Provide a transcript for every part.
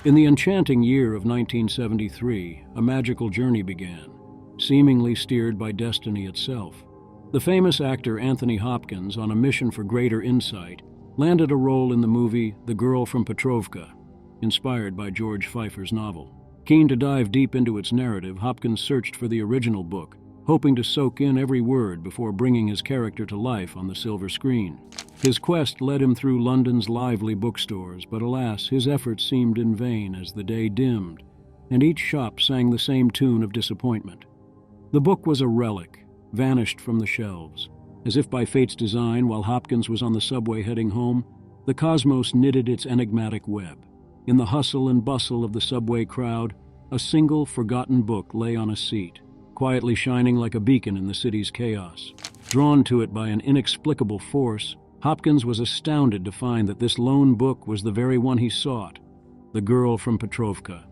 In the enchanting year of 1973, a magical journey began, seemingly steered by destiny itself. The famous actor Anthony Hopkins, on a mission for greater insight, landed a role in the movie The Girl from Petrovka, inspired by George Pfeiffer's novel. Keen to dive deep into its narrative, Hopkins searched for the original book, hoping to soak in every word before bringing his character to life on the silver screen. His quest led him through London's lively bookstores, but alas, his efforts seemed in vain as the day dimmed, and each shop sang the same tune of disappointment. The book was a relic, vanished from the shelves. As if by fate's design, while Hopkins was on the subway heading home, the cosmos knitted its enigmatic web. In the hustle and bustle of the subway crowd, a single forgotten book lay on a seat, quietly shining like a beacon in the city's chaos. Drawn to it by an inexplicable force, Hopkins was astounded to find that this lone book was the very one he sought, The Girl from Petrovka.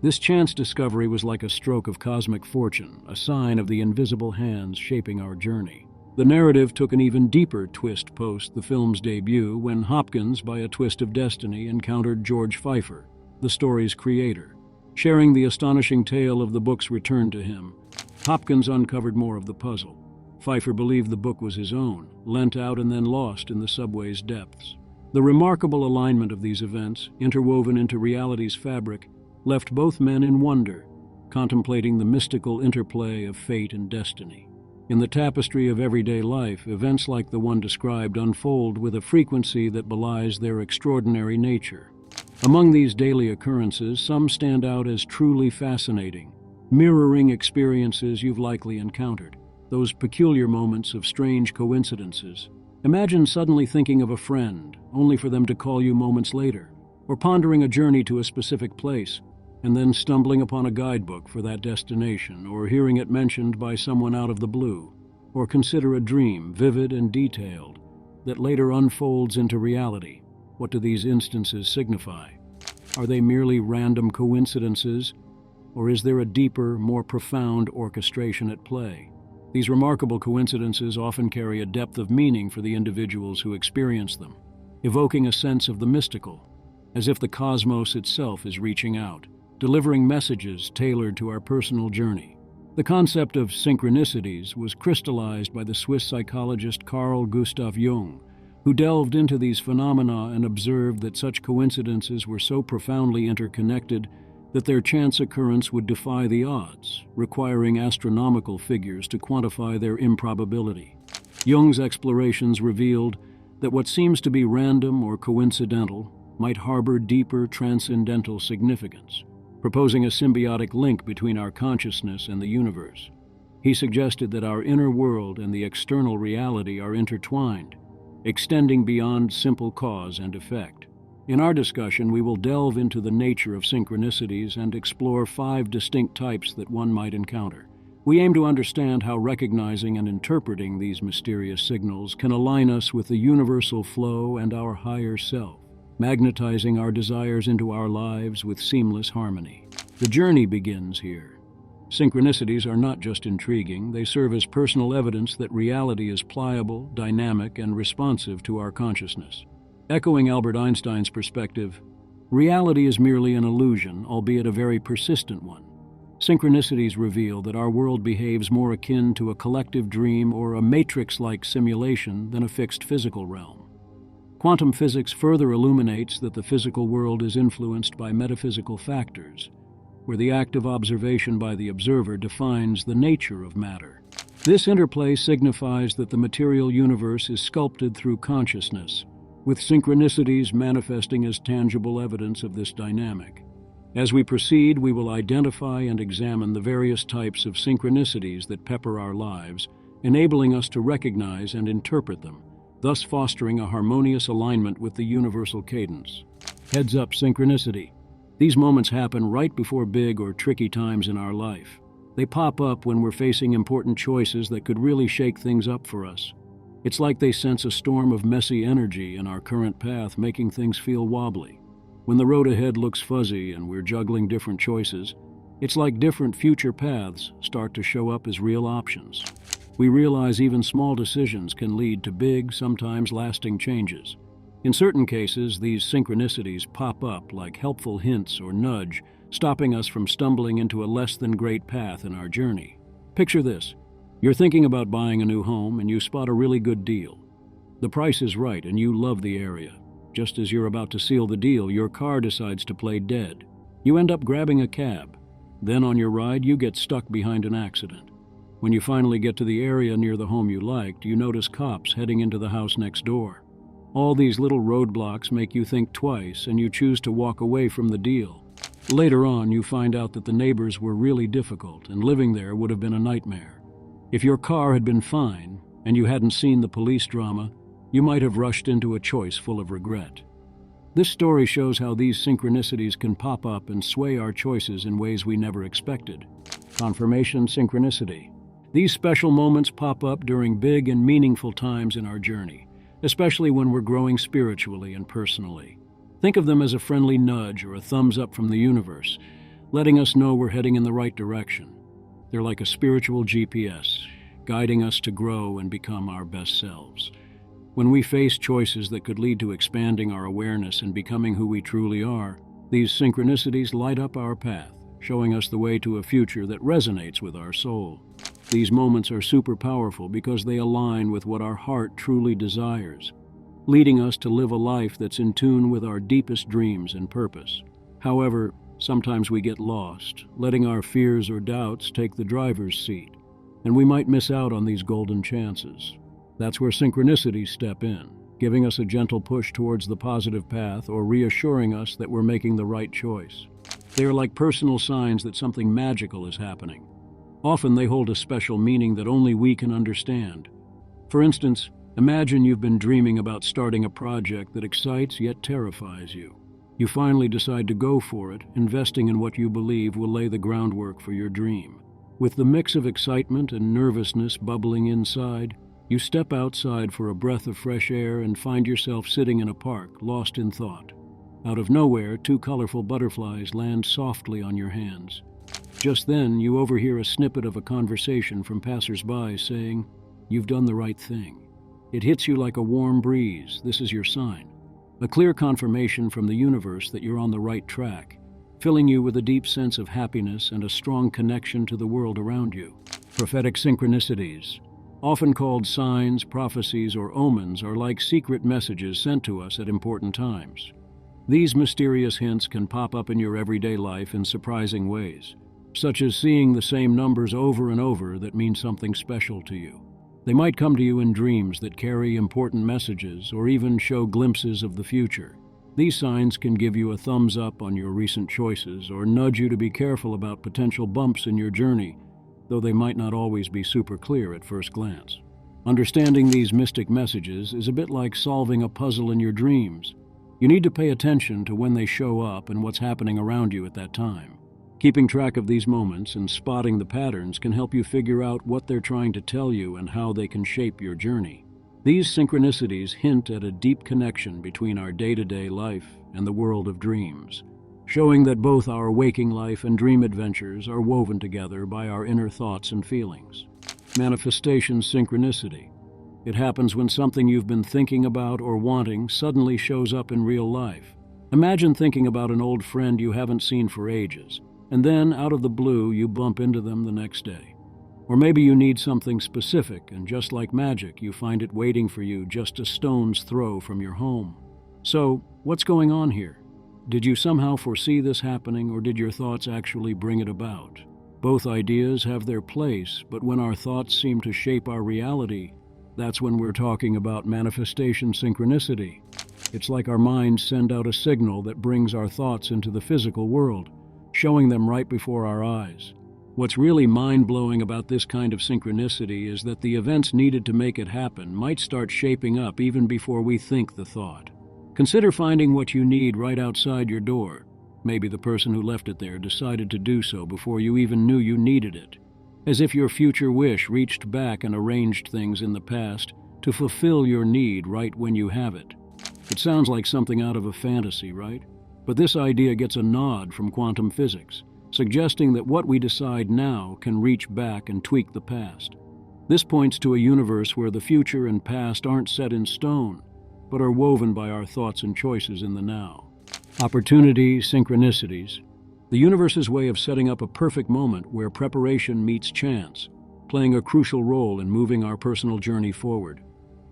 This chance discovery was like a stroke of cosmic fortune, a sign of the invisible hands shaping our journey. The narrative took an even deeper twist post the film's debut when Hopkins, by a twist of destiny, encountered George Pfeiffer, the story's creator. Sharing the astonishing tale of the book's return to him, Hopkins uncovered more of the puzzle. Pfeiffer believed the book was his own, lent out and then lost in the subway's depths. The remarkable alignment of these events, interwoven into reality's fabric, left both men in wonder, contemplating the mystical interplay of fate and destiny. In the tapestry of everyday life, events like the one described unfold with a frequency that belies their extraordinary nature. Among these daily occurrences, some stand out as truly fascinating, mirroring experiences you've likely encountered. Those peculiar moments of strange coincidences. Imagine suddenly thinking of a friend, only for them to call you moments later, or pondering a journey to a specific place, and then stumbling upon a guidebook for that destination, or hearing it mentioned by someone out of the blue, or consider a dream, vivid and detailed, that later unfolds into reality. What do these instances signify? Are they merely random coincidences, or is there a deeper, more profound orchestration at play? These remarkable coincidences often carry a depth of meaning for the individuals who experience them, evoking a sense of the mystical, as if the cosmos itself is reaching out, delivering messages tailored to our personal journey. The concept of synchronicities was crystallized by the Swiss psychologist Carl Jung, who delved into these phenomena and observed that such coincidences were so profoundly interconnected that their chance occurrence would defy the odds, requiring astronomical figures to quantify their improbability. Jung's explorations revealed that what seems to be random or coincidental might harbor deeper transcendental significance, proposing a symbiotic link between our consciousness and the universe. He suggested that our inner world and the external reality are intertwined, extending beyond simple cause and effect. In our discussion, we will delve into the nature of synchronicities and explore 5 distinct types that one might encounter. We aim to understand how recognizing and interpreting these mysterious signals can align us with the universal flow and our higher self, magnetizing our desires into our lives with seamless harmony. The journey begins here. Synchronicities are not just intriguing, they serve as personal evidence that reality is pliable, dynamic, and responsive to our consciousness. Echoing Albert Einstein's perspective, reality is merely an illusion, albeit a very persistent one. Synchronicities reveal that our world behaves more akin to a collective dream or a matrix-like simulation than a fixed physical realm. Quantum physics further illuminates that the physical world is influenced by metaphysical factors, where the act of observation by the observer defines the nature of matter. This interplay signifies that the material universe is sculpted through consciousness, with synchronicities manifesting as tangible evidence of this dynamic. As we proceed, we will identify and examine the various types of synchronicities that pepper our lives, enabling us to recognize and interpret them, thus fostering a harmonious alignment with the universal cadence. Heads-up synchronicity. These moments happen right before big or tricky times in our life. They pop up when we're facing important choices that could really shake things up for us. It's like they sense a storm of messy energy in our current path, making things feel wobbly. When the road ahead looks fuzzy and we're juggling different choices, it's like different future paths start to show up as real options. We realize even small decisions can lead to big, sometimes lasting changes. In certain cases, these synchronicities pop up like helpful hints or nudge, stopping us from stumbling into a less than great path in our journey. Picture this. You're thinking about buying a new home and you spot a really good deal. The price is right and you love the area. Just as you're about to seal the deal, your car decides to play dead. You end up grabbing a cab. Then on your ride, you get stuck behind an accident. When you finally get to the area near the home you liked, you notice cops heading into the house next door. All these little roadblocks make you think twice and you choose to walk away from the deal. Later on, you find out that the neighbors were really difficult and living there would have been a nightmare. If your car had been fine and you hadn't seen the police drama, you might have rushed into a choice full of regret. This story shows how these synchronicities can pop up and sway our choices in ways we never expected. Confirmation Synchronicity. These special moments pop up during big and meaningful times in our journey, especially when we're growing spiritually and personally. Think of them as a friendly nudge or a thumbs up from the universe, letting us know we're heading in the right direction. They're like a spiritual GPS, guiding us to grow and become our best selves. When we face choices that could lead to expanding our awareness and becoming who we truly are, these synchronicities light up our path, showing us the way to a future that resonates with our soul. These moments are super powerful because they align with what our heart truly desires, leading us to live a life that's in tune with our deepest dreams and purpose. However, sometimes we get lost, letting our fears or doubts take the driver's seat, and we might miss out on these golden chances. That's where synchronicities step in, giving us a gentle push towards the positive path or reassuring us that we're making the right choice. They are like personal signs that something magical is happening. Often they hold a special meaning that only we can understand. For instance, imagine you've been dreaming about starting a project that excites yet terrifies you. You finally decide to go for it, investing in what you believe will lay the groundwork for your dream. With the mix of excitement and nervousness bubbling inside, you step outside for a breath of fresh air and find yourself sitting in a park, lost in thought. Out of nowhere, 2 colorful butterflies land softly on your hands. Just then, you overhear a snippet of a conversation from passers-by saying, "You've done the right thing." It hits you like a warm breeze. This is your sign. A clear confirmation from the universe that you're on the right track, filling you with a deep sense of happiness and a strong connection to the world around you. Prophetic Synchronicities. Often called signs, prophecies, or omens, are like secret messages sent to us at important times. These mysterious hints can pop up in your everyday life in surprising ways, such as seeing the same numbers over and over that mean something special to you. They might come to you in dreams that carry important messages or even show glimpses of the future. These signs can give you a thumbs up on your recent choices or nudge you to be careful about potential bumps in your journey, though they might not always be super clear at first glance. Understanding these mystic messages is a bit like solving a puzzle in your dreams. You need to pay attention to when they show up and what's happening around you at that time. Keeping track of these moments and spotting the patterns can help you figure out what they're trying to tell you and how they can shape your journey. These synchronicities hint at a deep connection between our day-to-day life and the world of dreams, showing that both our waking life and dream adventures are woven together by our inner thoughts and feelings. Manifestation Synchronicity. It happens when something you've been thinking about or wanting suddenly shows up in real life. Imagine thinking about an old friend you haven't seen for ages, and then, out of the blue, you bump into them the next day. Or maybe you need something specific, and just like magic, you find it waiting for you just a stone's throw from your home. So, what's going on here? Did you somehow foresee this happening, or did your thoughts actually bring it about? Both ideas have their place, but when our thoughts seem to shape our reality, that's when we're talking about manifestation synchronicity. It's like our minds send out a signal that brings our thoughts into the physical world, showing them right before our eyes. What's really mind-blowing about this kind of synchronicity is that the events needed to make it happen might start shaping up even before we think the thought. Consider finding what you need right outside your door. Maybe the person who left it there decided to do so before you even knew you needed it, as if your future wish reached back and arranged things in the past to fulfill your need right when you have it. It sounds like something out of a fantasy, right? But this idea gets a nod from quantum physics, suggesting that what we decide now can reach back and tweak the past. This points to a universe where the future and past aren't set in stone, but are woven by our thoughts and choices in the now. Opportunity Synchronicities. The universe's way of setting up a perfect moment where preparation meets chance, playing a crucial role in moving our personal journey forward.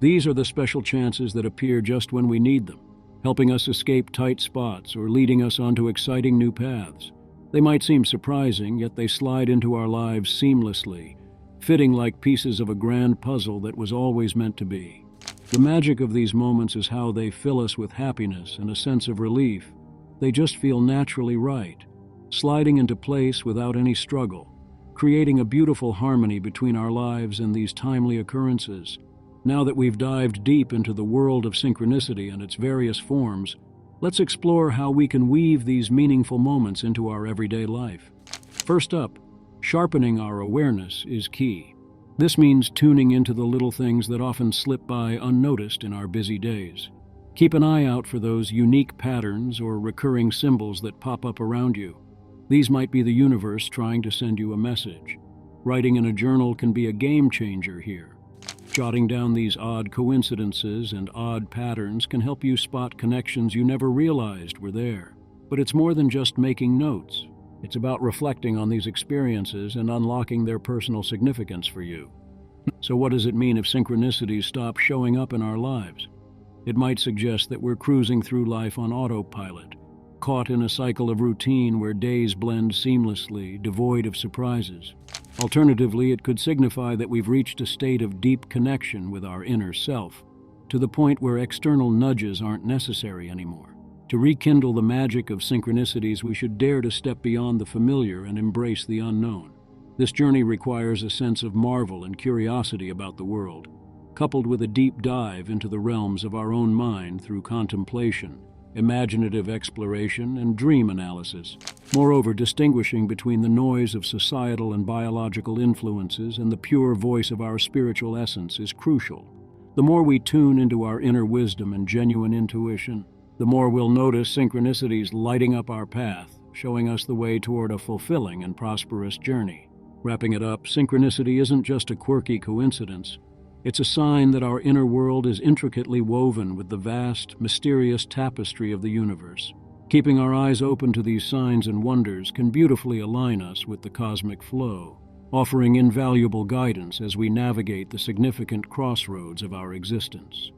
These are the special chances that appear just when we need them, helping us escape tight spots or leading us onto exciting new paths. They might seem surprising, yet they slide into our lives seamlessly, fitting like pieces of a grand puzzle that was always meant to be. The magic of these moments is how they fill us with happiness and a sense of relief. They just feel naturally right, sliding into place without any struggle, creating a beautiful harmony between our lives and these timely occurrences. Now that we've dived deep into the world of synchronicity and its various forms, let's explore how we can weave these meaningful moments into our everyday life. First up, sharpening our awareness is key. This means tuning into the little things that often slip by unnoticed in our busy days. Keep an eye out for those unique patterns or recurring symbols that pop up around you. These might be the universe trying to send you a message. Writing in a journal can be a game changer here. Jotting down these odd coincidences and odd patterns can help you spot connections you never realized were there. But it's more than just making notes. It's about reflecting on these experiences and unlocking their personal significance for you. So what does it mean if synchronicities stop showing up in our lives? It might suggest that we're cruising through life on autopilot, caught in a cycle of routine where days blend seamlessly, devoid of surprises. Alternatively, it could signify that we've reached a state of deep connection with our inner self, to the point where external nudges aren't necessary anymore. To rekindle the magic of synchronicities, we should dare to step beyond the familiar and embrace the unknown. This journey requires a sense of marvel and curiosity about the world, coupled with a deep dive into the realms of our own mind through contemplation, imaginative exploration, and dream analysis. Moreover, distinguishing between the noise of societal and biological influences and the pure voice of our spiritual essence is crucial. The more we tune into our inner wisdom and genuine intuition, the more we'll notice synchronicities lighting up our path, showing us the way toward a fulfilling and prosperous journey. Wrapping it up, synchronicity isn't just a quirky coincidence. It's a sign that our inner world is intricately woven with the vast, mysterious tapestry of the universe. Keeping our eyes open to these signs and wonders can beautifully align us with the cosmic flow, offering invaluable guidance as we navigate the significant crossroads of our existence.